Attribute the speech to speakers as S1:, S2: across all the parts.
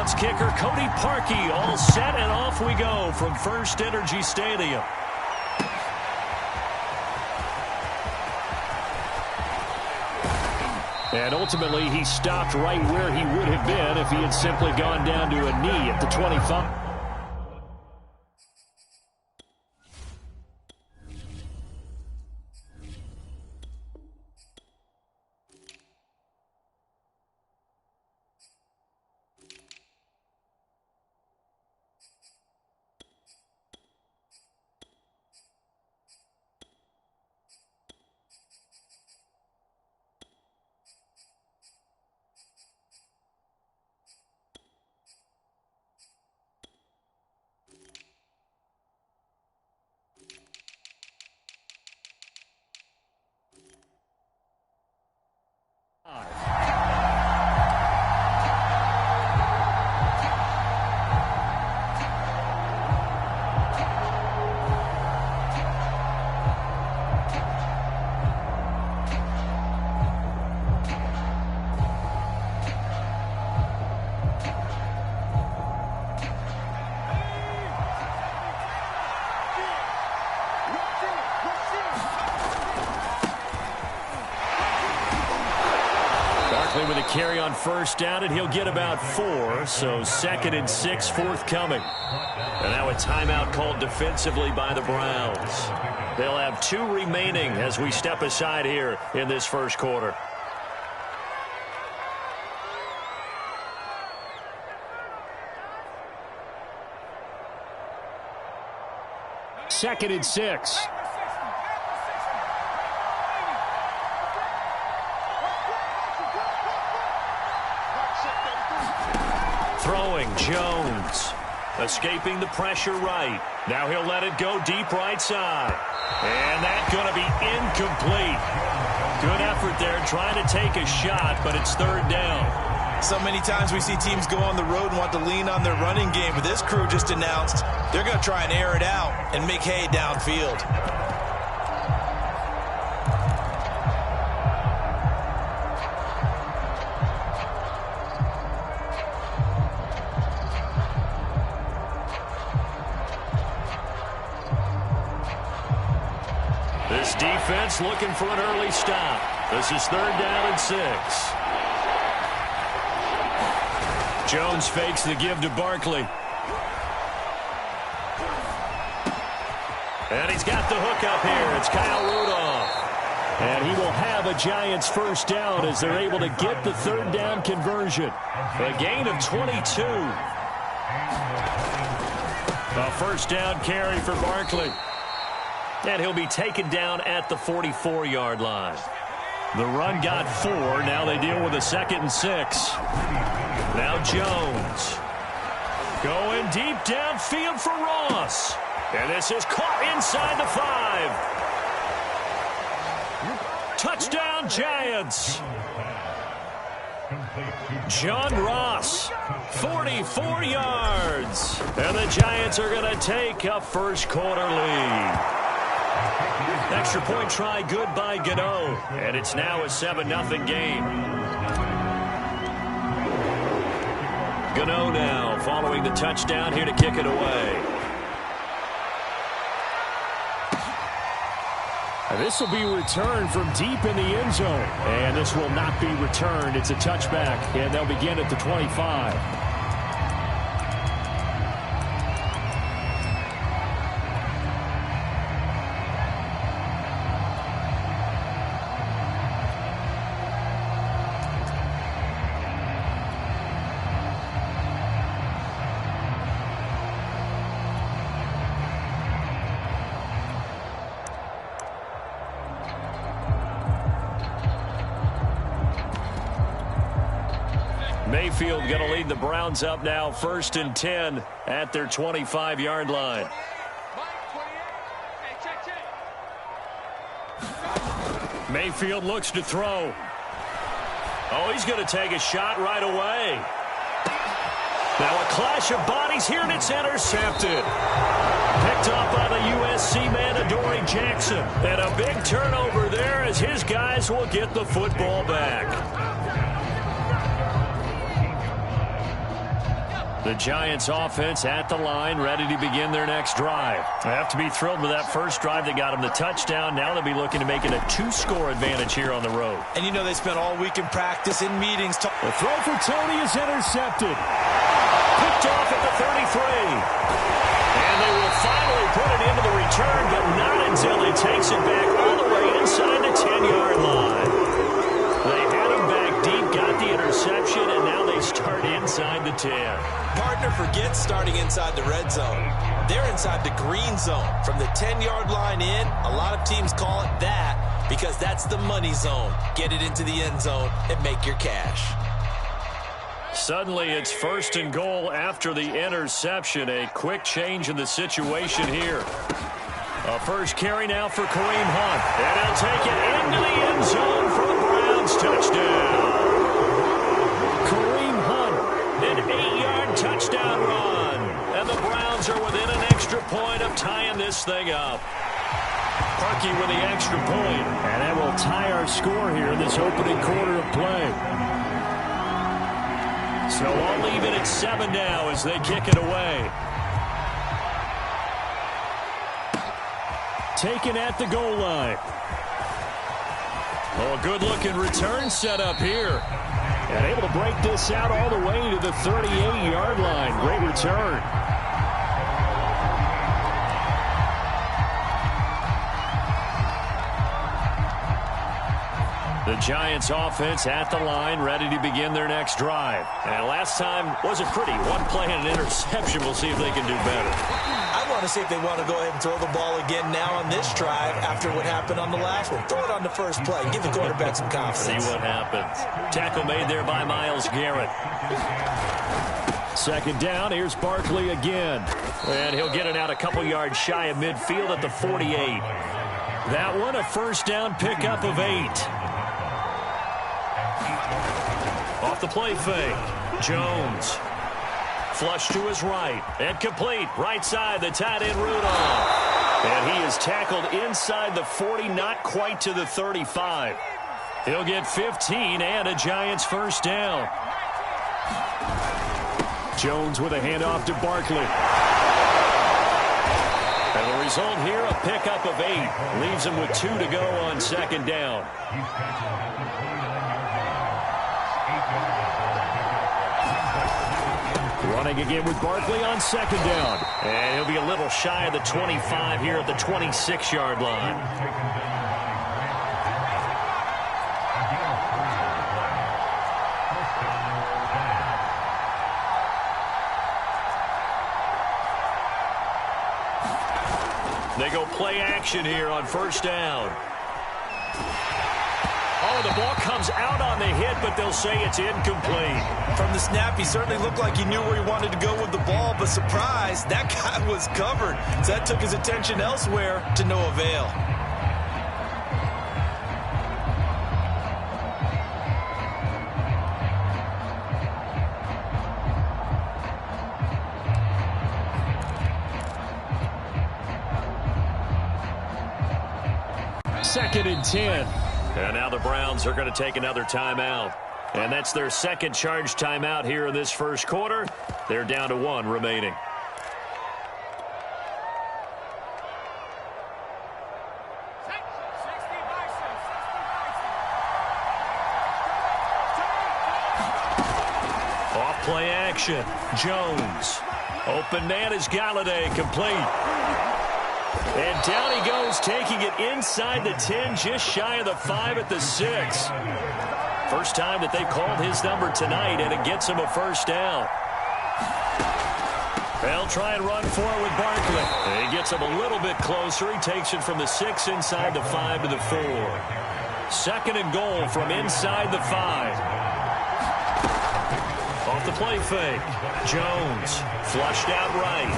S1: Browns kicker Cody Parkey all set, and off we go from First Energy Stadium. And ultimately, he stopped right where he would have been if he had simply gone down to a knee at the 25. With a carry on first down, and he'll get about 4, so 2nd and 6 forthcoming. And now a timeout called defensively by the Browns. They'll have 2 remaining as we step aside here in this first quarter. Second and 6. Throwing, Jones. Escaping the pressure right. Now he'll let it go deep right side. And that's going to be incomplete. Good effort there trying to take a shot, but it's 3rd down.
S2: So many times we see teams go on the road and want to lean on their running game, but this crew just announced they're going to try and air it out and make hay downfield.
S1: This defense looking for an early stop. This is 3rd down and 6. Jones fakes the give to Barkley. And he's got the hook up here. It's Kyle Rudolph. And he will have a Giants first down as they're able to get the 3rd down conversion. A gain of 22. A first down carry for Barkley. And he'll be taken down at the 44-yard line. The run got 4. Now they deal with a 2nd and 6. Now Jones. Going deep downfield for Ross. And this is caught inside the 5. Touchdown, Giants. John Ross, 44 yards. And the Giants are going to take a first quarter lead. Extra point try good by Gano. And it's now a 7-0 game. Gano now following the touchdown here to kick it away. This will be returned from deep in the end zone. And this will not be returned. It's a touchback. And they'll begin at the 25. Mayfield going to lead the Browns up now 1st and 10 at their 25-yard line. Mayfield looks to throw. Oh, he's going to take a shot right away. Now a clash of bodies here, and it's intercepted. Picked off by the USC man, Adoree Jackson. And a big turnover there as his guys will get the football back. The Giants offense at the line, ready to begin their next drive. They have to be thrilled with that first drive that got them the touchdown. Now they'll be looking to make it a 2-score advantage here on the road.
S2: And you know they spent all week in practice, in meetings.
S3: The throw for Tony is intercepted.
S1: Picked off at the 33. And they will finally put it into the return, but not until he takes it back all the way inside the 10-yard line. They had him back deep, got the interception, and now they start inside the 10.
S2: Partner forgets starting inside the red zone. They're inside the green zone. From the 10-yard line in, a lot of teams call it that because that's the money zone. Get it into the end zone and make your cash.
S1: Suddenly it's 1st and goal after the interception. A quick change in the situation here. A first carry now for Kareem Hunt. And he'll take it into the end zone for the Browns touchdown. Kareem Hunt, an 8-yard touchdown run. And the Browns are within an extra point of tying this thing up. Parkey with the extra point.
S3: And that will tie our score here in this opening quarter of play.
S1: So I'll leave it at 7 now as they kick it away.
S3: Taken at the goal line.
S1: Oh, a good-looking return set up here.
S3: And able to break this out all the way to the 38-yard line. Great return.
S1: The Giants offense at the line, ready to begin their next drive. And last time wasn't pretty. One play and an interception. We'll see if they can do better.
S2: I want to see if they want to go ahead and throw the ball again now on this drive after what happened on the last one. Throw it on the first play. Give the quarterback some confidence.
S1: See what happens. Tackle made there by Myles Garrett.
S3: 2nd down. Here's Barkley again.
S1: And he'll get it out a couple yards shy of midfield at the 48. That one a first down pickup of 8. Off the play fake. Jones. Flush to his right. And complete. Right side, the tight end Rudolph. And he is tackled inside the 40, not quite to the 35. He'll get 15 and a Giants first down.
S3: Jones with a handoff to Barkley.
S1: And the result here, a pickup of 8. Leaves him with 2 to go on 2nd down.
S3: Running again with Barkley on 2nd down.
S1: And he'll be a little shy of the 25 here at the 26-yard line. They go play action here on 1st down. Oh, the ball comes out on the hit, but they'll say it's incomplete.
S2: From the snap, he certainly looked like he knew where he wanted to go with the ball, but surprise, that guy was covered. So that took his attention elsewhere to no avail.
S3: Second and 10.
S1: And now the Browns are going to take another timeout. And that's their second charge timeout here in this first quarter. They're down to 1 remaining. Off play action. Jones. Open man is Galladay, complete. And down he goes, taking it inside the 10, just shy of the 5 at the 6. First time that they've called his number tonight, and it gets him a first down. They'll try and run for it with Barkley. And he gets him a little bit closer. He takes it from the 6 inside the 5 to the 4. 2nd and goal from inside the 5. Off the play fake. Jones flushed out right.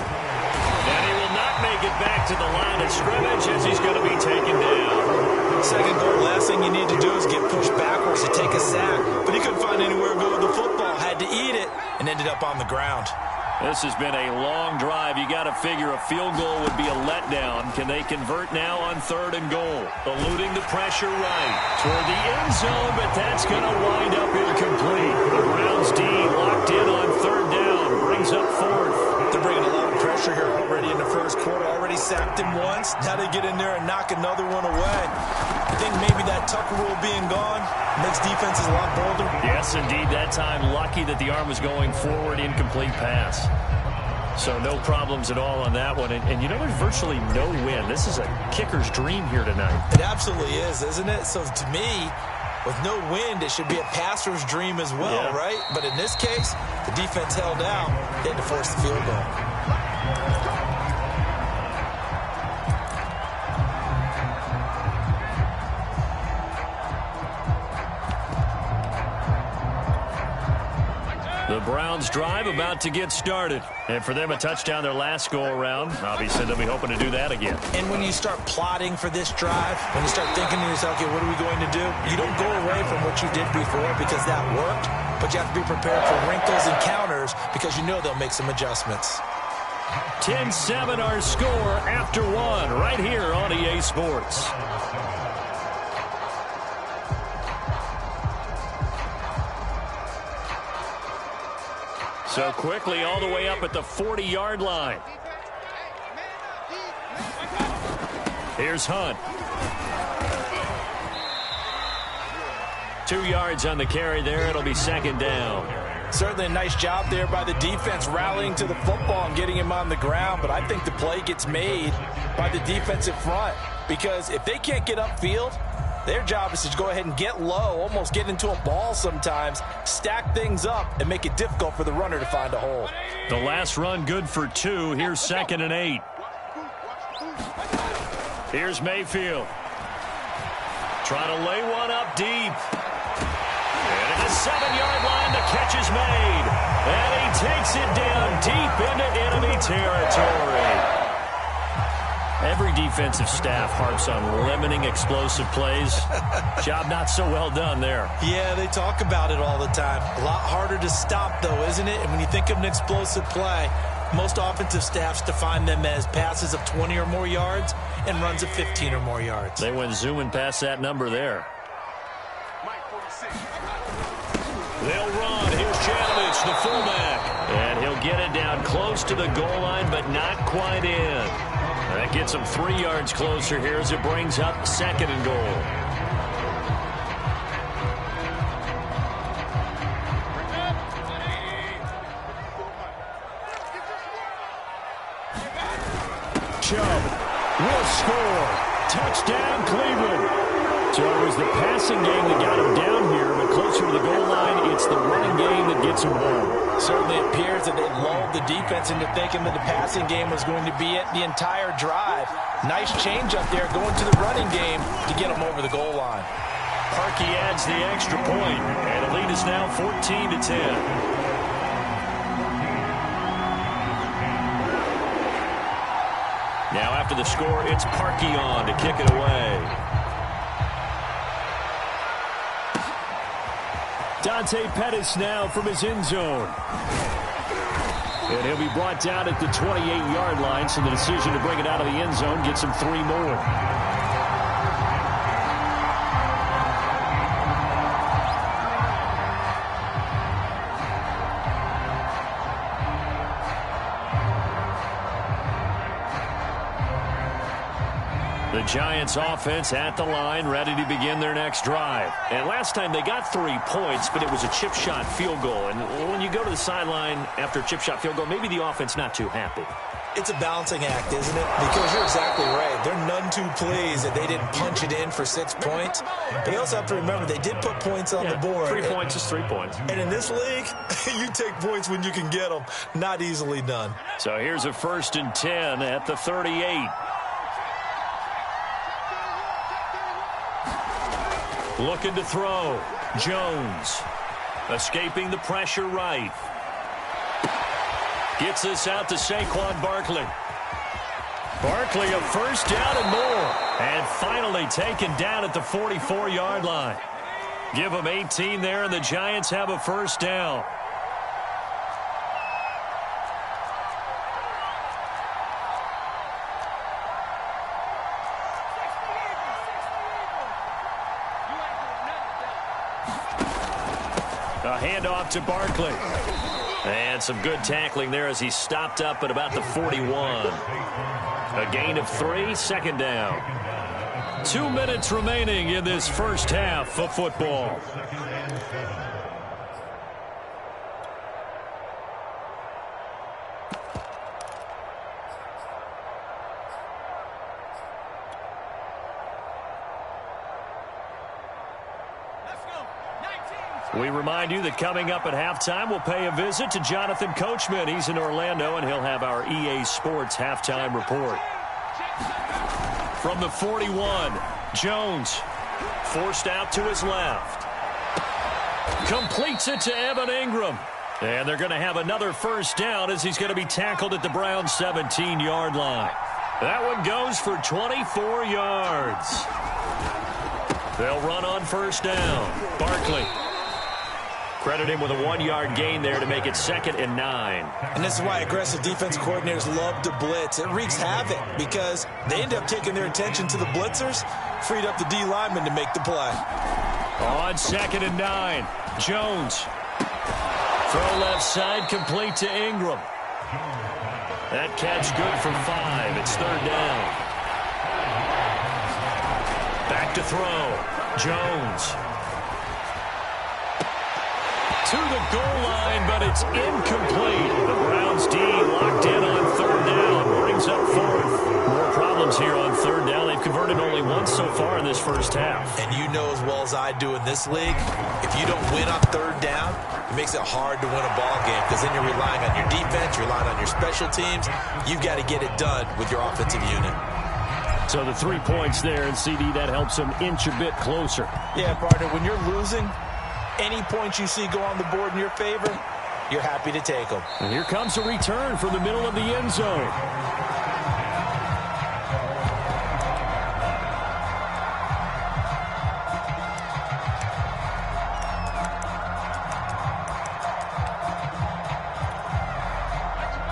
S1: And he will not make it back to the line of scrimmage as he's going to be taken down.
S2: 2nd goal, last thing you need to do is get pushed backwards to take a sack. But he couldn't find anywhere to go with the football. Had to eat it and ended up on the ground.
S1: This has been a long drive. You got to figure a field goal would be a letdown. Can they convert now on 3rd and goal? Eluding the pressure right toward the end zone, but that's going to wind up incomplete. The Browns D locked in on 3rd down. Brings up 4th.
S2: They're bringing a lot of pressure here already in the first quarter. Already sacked him once. Now they get in there and knock another one away. I think maybe that Tucker rule being gone makes defenses a lot bolder.
S1: Yes, indeed. That time, lucky that the arm was going forward, incomplete pass. So no problems at all on that one. And you know, there's virtually no wind. This is a kicker's dream here tonight.
S2: It absolutely is, isn't it? So to me, with no wind, it should be a passer's dream as well, right? But in this case, the defense held out. They had to force the field goal.
S1: The Browns drive about to get started. And for them, a touchdown their last go-around. Obviously, they'll be hoping to do that again.
S2: And when you start plotting for this drive, when you start thinking to yourself, okay, what are we going to do? You don't go away from what you did before because that worked, but you have to be prepared for wrinkles and counters because you know they'll make some adjustments.
S1: 10-7 our score after 1 right here on EA Sports. So quickly all the way up at the 40-yard line. Here's Hunt. 2 yards on the carry there. It'll be 2nd down.
S2: Certainly a nice job there by the defense rallying to the football and getting him on the ground. But I think the play gets made by the defensive front because if they can't get upfield, their job is to go ahead and get low, almost get into a ball sometimes, stack things up, and make it difficult for the runner to find a hole.
S1: The last run good for 2. Here's 2nd and 8. Here's Mayfield. Trying to lay one up deep. And at the 7-yard line, the catch is made. And he takes it down deep into enemy territory. Every defensive staff harps on limiting explosive plays. Job not so well done there.
S2: Yeah, they talk about it all the time. A lot harder to stop, though, isn't it? And when you think of an explosive play, most offensive staffs define them as passes of 20 or more yards and runs of 15 or more yards.
S1: They went zooming past that number there. They'll run. Here's Chanovich, the fullback. And he'll get it down close to the goal line, but not quite in. That gets him 3 yards closer here as it brings up 2nd and goal. Chubb will score. Touchdown, Cleveland. So it was the passing game that got him down here, but closer to the goal line, it's the running game that gets him home.
S2: Certainly appears that they lulled the defense into thinking that the passing game was going to be it the entire drive. Nice change up there going to the running game to get them over the goal line.
S1: Parkey adds the extra point, and the lead is now 14-10. Now after the score, it's Parkey on to kick it away. Dante Pettis now from his end zone. And he'll be brought down at the 28-yard line, so the decision to bring it out of the end zone gets him 3 more. The Giants offense at the line, ready to begin their next drive. And last time they got 3 points, but it was a chip shot field goal. And when you go to the sideline after a chip shot field goal, maybe the offense not too happy.
S2: It's a balancing act, isn't it? Because you're exactly right. They're none too pleased that they didn't punch it in for 6 points. But you also have to remember they did put points on the board.
S1: 3 points is 3 points.
S2: And in this league, you take points when you can get them. Not easily done.
S1: So here's a 1st and 10 at the 38. Looking to throw. Jones. Escaping the pressure right. Gets this out to Saquon Barkley. Barkley a 1st down and more. And finally taken down at the 44-yard line. Give them 18 there, and the Giants have a 1st down. A handoff to Barkley. And some good tackling there as he stopped up at about the 41. A gain of 3, second down. 2 minutes remaining in this first half of football. We remind you that coming up at halftime, we'll pay a visit to Jonathan Coachman. He's in Orlando, and he'll have our EA Sports halftime report. From the 41, Jones forced out to his left. Completes it to Evan Ingram. And they're going to have another first down as he's going to be tackled at the Browns' 17-yard line. That one goes for 24 yards. They'll run on first down. Barkley. Credit him with a 1-yard gain there to make it 2nd and 9.
S2: And this is why aggressive defense coordinators love to blitz. It wreaks havoc because they end up taking their attention to the blitzers, freed up the D lineman to make the play.
S1: On 2nd and 9, Jones. Throw left side, complete to Ingram. That catch good for 5. It's 3rd down. Back to throw. Jones. To the goal line, but it's incomplete. The Browns D locked in on 3rd down. Brings up 4th. More problems here on 3rd down. They've converted only once so far in this first half.
S2: And you know as well as I do in this league, if you don't win on 3rd down, it makes it hard to win a ball game because then you're relying on your defense, you're relying on your special teams. You've got to get it done with your offensive unit.
S3: So the 3 points there, and CD, that helps them inch a bit closer.
S2: Yeah, partner, when you're losing, any points you see go on the board in your favor, you're happy to take them.
S3: And here comes a return from the middle of the end zone.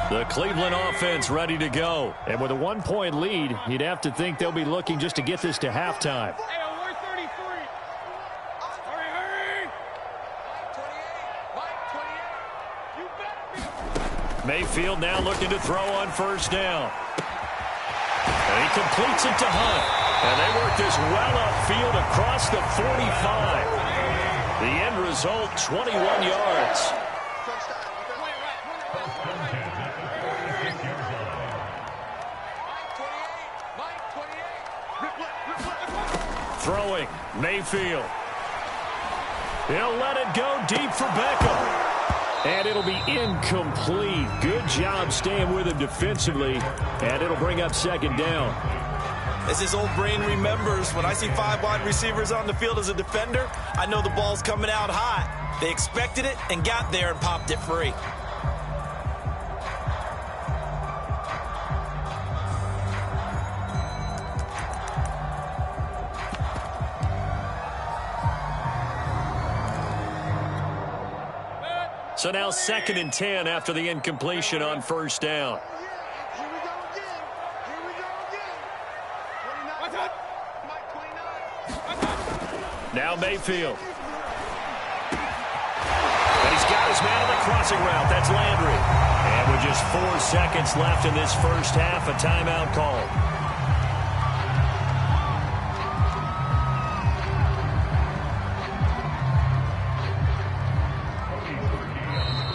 S3: The Cleveland offense ready to go. And with a 1-point lead, you'd have to think they'll be looking just to get this to halftime. Mayfield now looking to throw on first down. And he completes it to Hunt. And they work this well upfield across the 45. The end result, 21 yards. Throwing, Mayfield. He'll let it go deep for Beckham. And it'll be incomplete. Good job staying with him defensively. And it'll bring up 2nd down.
S2: As his old brain remembers, when I see 5 wide receivers on the field as a defender, I know the ball's coming out hot. They expected it and got there and popped it free.
S1: So now 2nd and 10 after the incompletion on first down. Now Mayfield. And he's got his man on the crossing route. That's Landry. And with just 4 seconds left in this first half, a timeout call.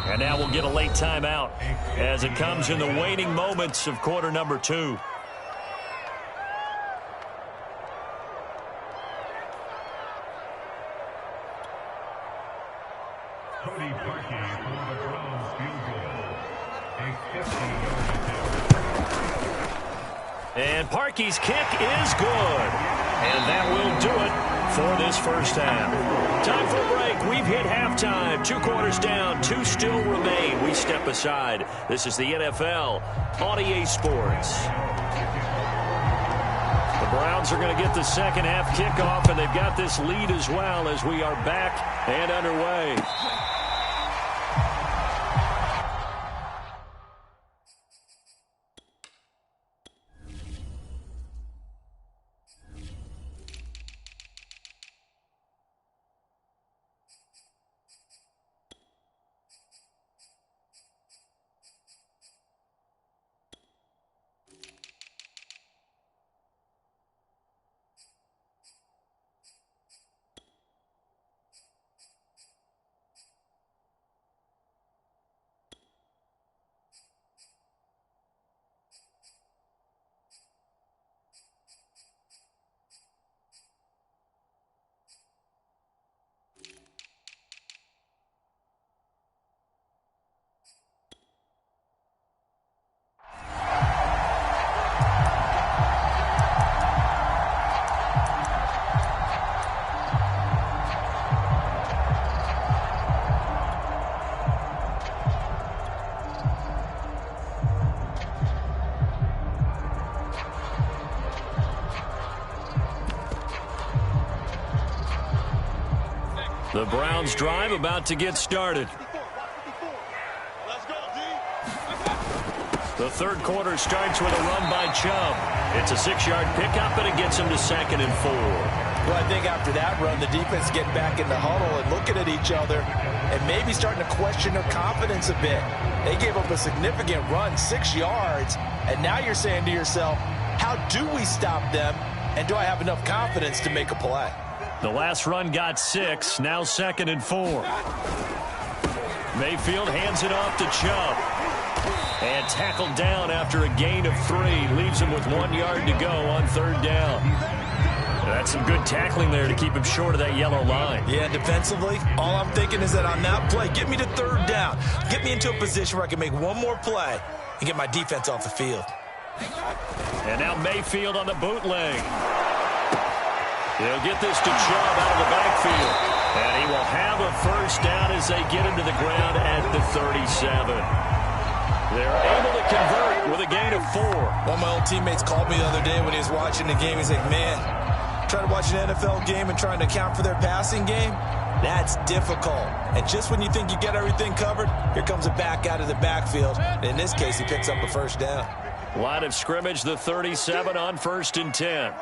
S1: And now we'll get a late timeout as it comes in the waning moments of quarter number 2. And Parkey's kick is good. And that will do it for this first half. Time for a break. We've hit halftime. 2 quarters down. 2 still remain. We step aside. This is the NFL on EA Sports. The Browns are going to get the second half kickoff, and they've got this lead as well as we are back and underway. The Browns drive about to get started. The third quarter starts with a run by Chubb. It's a 6-yard pickup, and it gets him to 2nd and 4.
S2: Well, I think after that run, the defense getting back in the huddle and looking at each other and maybe starting to question their confidence a bit. They gave up a significant run, 6 yards, and now you're saying to yourself, how do we stop them, and do I have enough confidence to make a play?
S1: The last run got 6, now 2nd and 4. Mayfield hands it off to Chubb. And tackled down after a gain of 3. Leaves him with 1 yard to go on 3rd down. That's some good tackling there to keep him short of that yellow line.
S2: Yeah, defensively, all I'm thinking is that on that play, get me to 3rd down. Get me into a position where I can make one more play and get my defense off the field.
S1: And now Mayfield on the bootleg. He'll get this to Chubb out of the backfield. And he will have a 1st down as they get him to the ground at the 37. They're able to convert with a gain of 4.
S2: One of my old teammates called me the other day when he was watching the game. He's like, man, trying to watch an NFL game and trying to account for their passing game, that's difficult. And just when you think you get everything covered, here comes a back out of the backfield. And in this case, he picks up a 1st down.
S1: Line of scrimmage, the 37 on 1st and 10.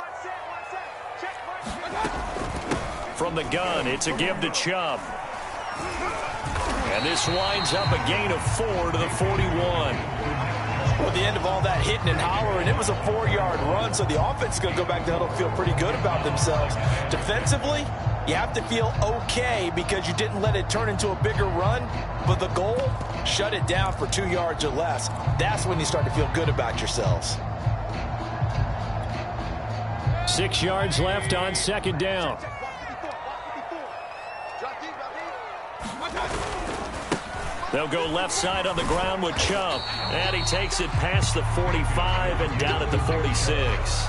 S1: From the gun, it's a give to Chubb. And this winds up a gain of 4 to the 41.
S2: Well, at the end of all that hitting and hollering, it was a 4-yard run, so the offense is going to go back to huddle and feel pretty good about themselves. Defensively, you have to feel okay because you didn't let it turn into a bigger run, but the goal, shut it down for 2 yards or less. That's when you start to feel good about yourselves.
S1: 6 yards left on 2nd down. They'll go left side on the ground with Chubb. And he takes it past the 45 and down at the 46.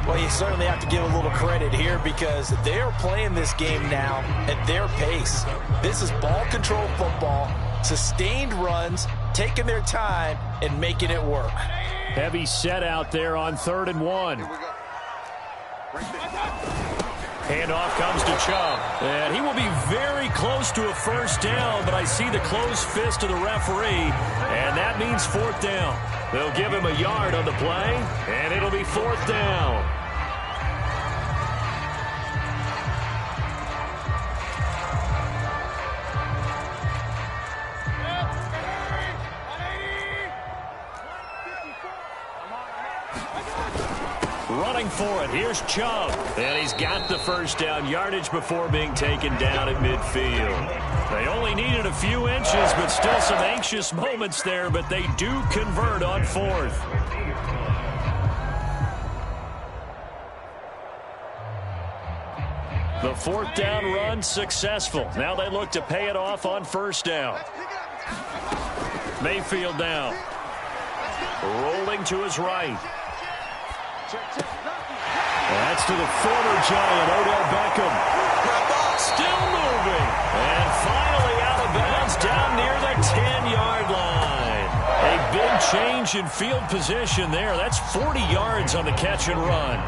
S2: Well, you certainly have to give a little credit here because they are playing this game now at their pace. This is ball control football, sustained runs, taking their time and making it work.
S1: Heavy set out there on 3rd and 1. Handoff comes to Chubb. And he will be very close to a 1st down, but I see the closed fist of the referee, and that means 4th down. They'll give him a yard on the play, and it'll be 4th down. Running for it. Here's Chubb. And he's got the 1st down yardage before being taken down at midfield. They only needed a few inches, but still some anxious moments there, but they do convert on 4th. The 4th down run successful. Now they look to pay it off on 1st down. Mayfield down. Rolling to his right. That's to the former Giant, Odell Beckham. Still moving. And finally out of bounds down near the 10-yard line. A big change in field position there. That's 40 yards on the catch and run.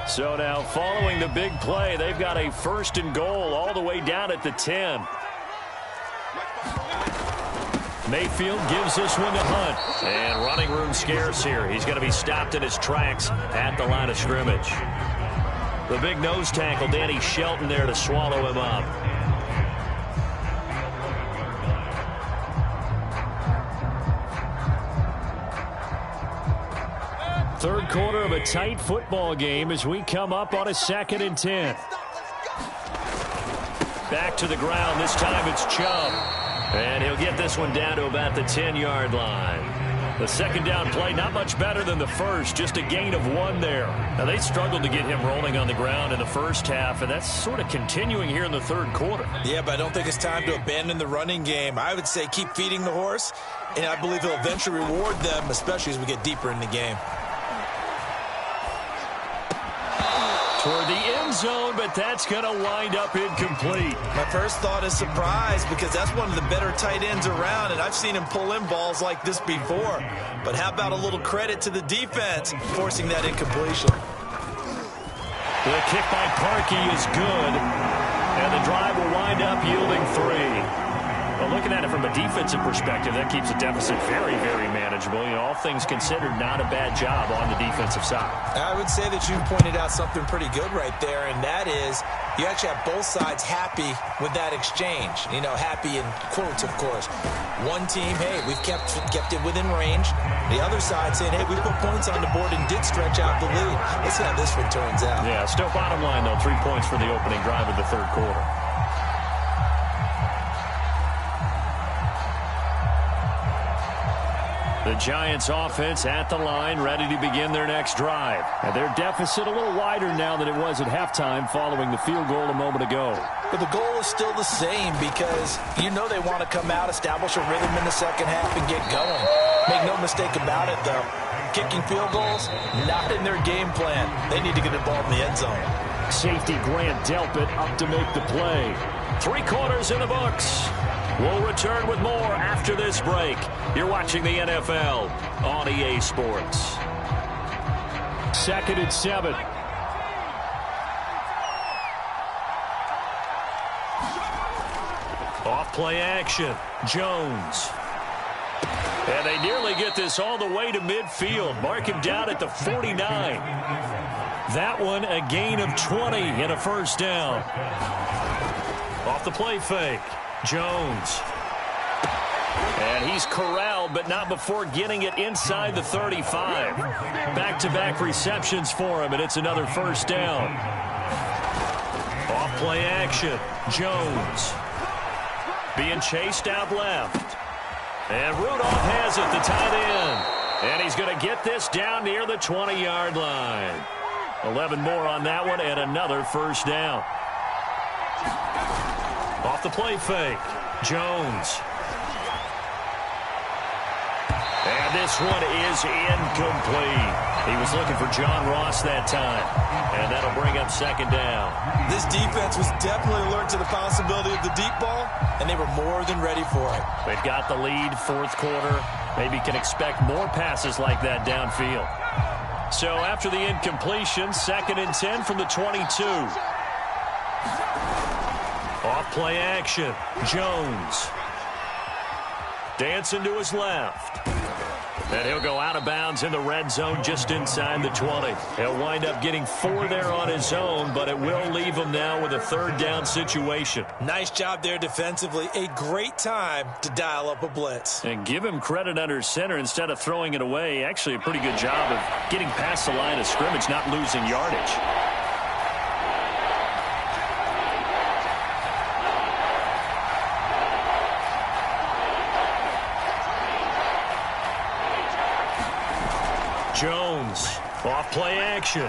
S1: So now, following the big play, they've got a 1st and goal all the way down at the 10. Mayfield gives this one to Hunt. And running room scarce here. He's going to be stopped in his tracks at the line of scrimmage. The big nose tackle, Danny Shelton, there to swallow him up. Third quarter of a tight football game as we come up on a 2nd and 10. Back to the ground. This time it's Chubb. And he'll get this one down to about the 10-yard line. The 2nd down play, not much better than the first. Just a gain of 1 there. Now, they struggled to get him rolling on the ground in the first half, and that's sort of continuing here in the third quarter.
S2: Yeah, but I don't think it's time to abandon the running game. I would say keep feeding the horse, and I believe he'll eventually reward them, especially as we get deeper in the game.
S1: toward the end zone, but that's going to wind up incomplete.
S2: My first thought is surprise because that's one of the better tight ends around, and I've seen him pull in balls like this before. But how about a little credit to the defense forcing that incompletion?
S1: The kick by Parkey is good, and the drive will wind up yielding 3. Well, looking at it from a defensive perspective, that keeps the deficit very, very manageable. You know, all things considered, not a bad job on the defensive side.
S2: I would say that you pointed out something pretty good right there, and that is you actually have both sides happy with that exchange. You know, happy in quotes, of course. One team, hey, we've kept it within range. The other side saying, hey, we put points on the board and did stretch out the lead. Let's see how this one turns out.
S1: Yeah, still bottom line, though, 3 points for the opening drive of the third quarter. The Giants offense at the line, ready to begin their next drive. And their deficit a little wider now than it was at halftime following the field goal a moment ago.
S2: But the goal is still the same because you know they want to come out, establish a rhythm in the second half, and get going. Make no mistake about it, though. Kicking field goals, not in their game plan. They need to get the ball in the end zone.
S1: Safety Grant Delpit up to make the play. 3 quarters in the books. We'll return with more after this break. You're watching the NFL on EA Sports. 2nd and 7. Off play action. Jones. And they nearly get this all the way to midfield. Mark him down at the 49. That one a gain of 20 and a first down. Off the play fake. Jones. And he's corralled, but not before getting it inside the 35. Back-to-back receptions for him, and it's another first down. Off-play action. Jones. Being chased out left. And Rudolph has it, the tight end. And he's going to get this down near the 20-yard line. 11 more on that one, and another first down. Off the play fake. Jones. And this one is incomplete. He was looking for John Ross that time. And that'll bring up 2nd down.
S2: This defense was definitely alert to the possibility of the deep ball, and they were more than ready for it.
S1: They've got the lead, 4th quarter. Maybe can expect more passes like that downfield. So after the incompletion, 2nd and 10 from the 22. Off play action. Jones. Dancing to his left. And he'll go out of bounds in the red zone just inside the 20. He'll wind up getting 4 there on his own, but it will leave him now with a 3rd down situation.
S2: Nice job there defensively. A great time to dial up a blitz.
S1: And give him credit under center instead of throwing it away. Actually a pretty good job of getting past the line of scrimmage, not losing yardage. Jones, off play action.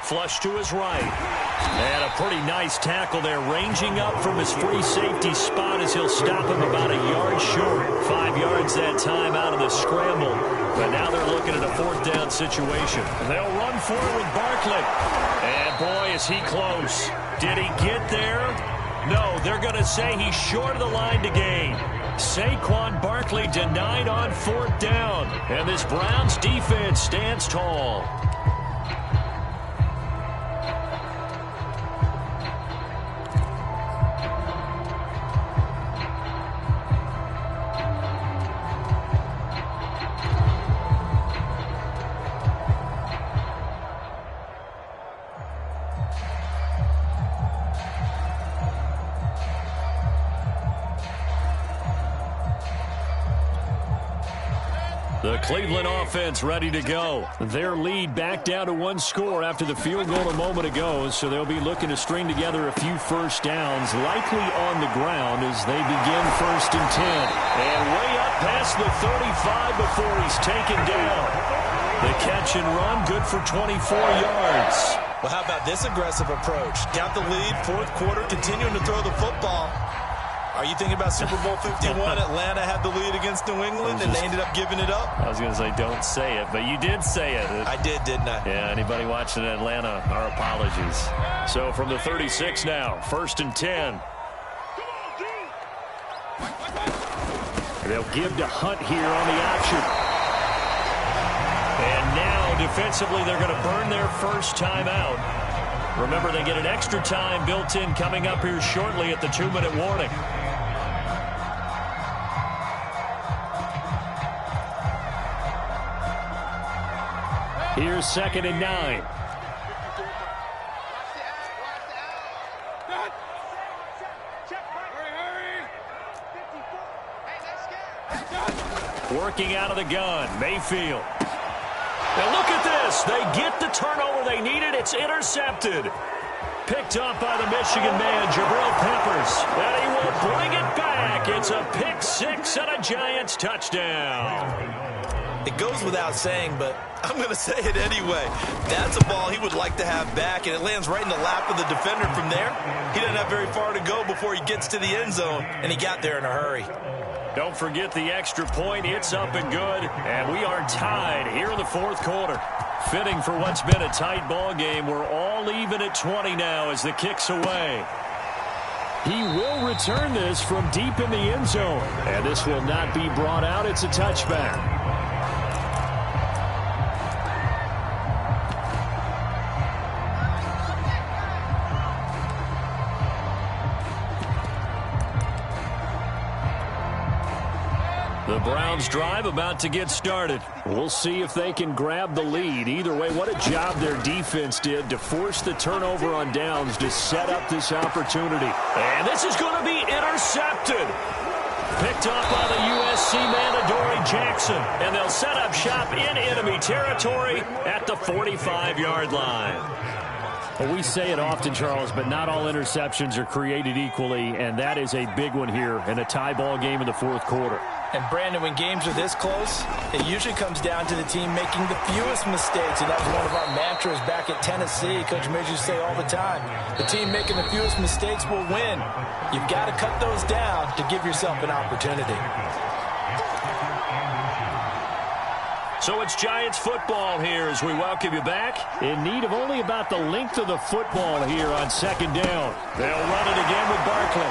S1: Flush to his right. And a pretty nice tackle there, ranging up from his free safety spot as he'll stop him about a yard short. 5 yards that time out of the scramble. But now they're looking at a 4th down situation. They'll run for it with Barkley. And boy, is he close. Did he get there? No, they're going to say he's short of the line to gain. Saquon Barkley denied on 4th down. And this Browns defense stands tall. The Cleveland offense ready to go. Their lead back down to 1 score after the field goal a moment ago, so they'll be looking to string together a few first downs, likely on the ground as they begin 1st and 10. And way up past the 35 before he's taken down. The catch and run, good for 24 yards.
S2: Well, how about this aggressive approach? Got the lead, 4th quarter, continuing to throw the football. Are you thinking about Super Bowl 51? Atlanta had the lead against New England, and they ended up giving it up?
S1: I was going to say don't say it, but you did say it.
S2: I did, didn't I?
S1: Yeah, anybody watching in Atlanta, our apologies. So from the 36 now, 1st and 10. They'll give to Hunt here on the option. And now, defensively, they're going to burn their first timeout. Remember, they get an extra time built in coming up here shortly at the 2-minute warning. Here's 2nd and 9. Working out of the gun, Mayfield. Now look at this. They get the turnover they needed. It's intercepted. Picked up by the Michigan man, Jabril Peppers. And he will bring it back. It's a pick six and a Giants touchdown.
S2: It goes without saying, but I'm going to say it anyway. That's a ball he would like to have back, and it lands right in the lap of the defender from there. He doesn't have very far to go before he gets to the end zone, and he got there in a hurry.
S1: Don't forget the extra point. It's up and good, and we are tied here in the 4th quarter. Fitting for what's been a tight ball game. We're all even at 20 now as the kick's away. He will return this from deep in the end zone, and this will not be brought out. It's a touchback. The Browns drive about to get started. We'll see if they can grab the lead. Either way, what a job their defense did to force the turnover on downs to set up this opportunity. And this is going to be intercepted. Picked up by the USC man, Adoree Jackson. And they'll set up shop in enemy territory at the 45-yard line. Well, we say it often, Charles, but not all interceptions are created equally, and that is a big one here in a tie ball game in the 4th quarter.
S4: And, Brandon, when games are this close, it usually comes down to the team making the fewest mistakes, and that was one of our mantras back at Tennessee. Coach Midge used to say all the time, the team making the fewest mistakes will win. You've got to cut those down to give yourself an opportunity.
S1: So it's Giants football here as we welcome you back. In need of only about the length of the football here on 2nd down. They'll run it again with Barkley.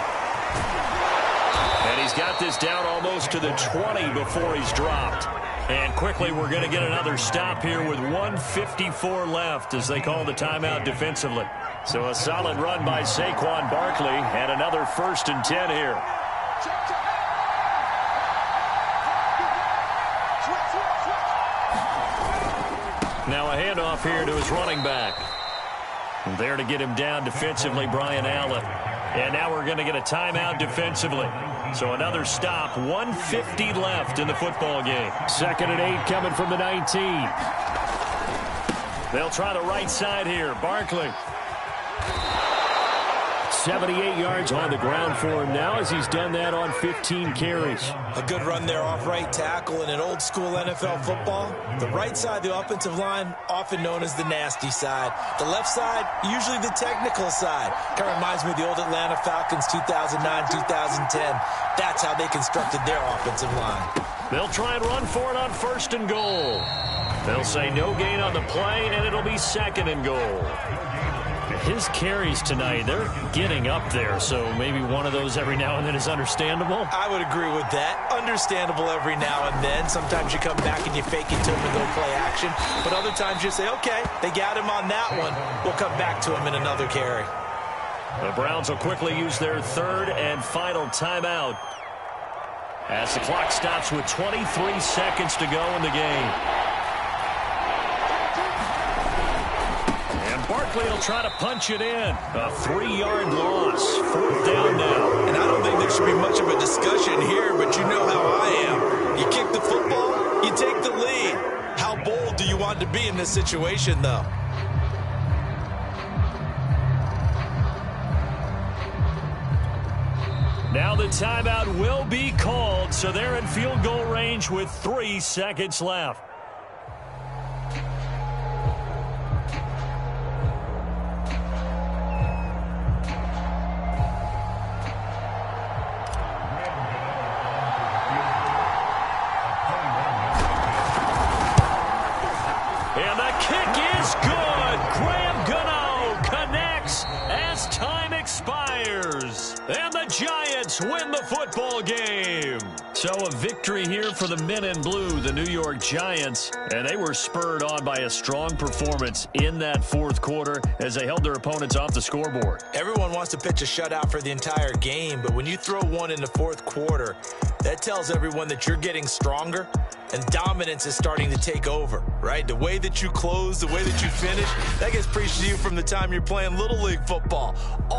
S1: And he's got this down almost to the 20 before he's dropped. And quickly we're going to get another stop here with 1:54 left as they call the timeout defensively. So a solid run by Saquon Barkley and another 1st and 10 here. Now a handoff here to his running back. There to get him down defensively, Brian Allen. And now we're going to get a timeout defensively. So another stop, 1:50 left in the football game. 2nd and 8 coming from the 19. They'll try the right side here. Barkley. 78 yards on the ground for him now as he's done that on 15 carries.
S2: A good run there off right tackle in an old school NFL football. The right side, the offensive line, often known as the nasty side. The left side, usually the technical side. Kind of reminds me of the old Atlanta Falcons 2009-2010. That's how they constructed their offensive line.
S1: They'll try and run for it on 1st and goal. They'll say no gain on the play, and it'll be 2nd and goal. His carries tonight, they're getting up there, so maybe one of those every now and then is understandable.
S2: I would agree with that. Understandable every now and then. Sometimes you come back and you fake it to him and go play action. But other times you say, okay, they got him on that one. We'll come back to him in another carry.
S1: The Browns will quickly use their 3rd and final timeout as the clock stops with 23 seconds to go in the game. Barkley will try to punch it in. A 3-yard loss. 4th down now.
S2: And I don't think there should be much of a discussion here, but you know how I am. You kick the football, you take the lead. How bold do you want to be in this situation, though?
S1: Now the timeout will be called, so they're in field goal range with 3 seconds left. Giants win the football game. So a victory here for the men in blue, the New York Giants, and they were spurred on by a strong performance in that fourth quarter as they held their opponents off the scoreboard.
S4: Everyone wants to pitch a shutout for the entire game, but when you throw one in the fourth quarter, that tells everyone that you're getting stronger and dominance is starting to take over, right? The way that you close, the way that you finish, that gets preached to you from the time you're playing Little League football. All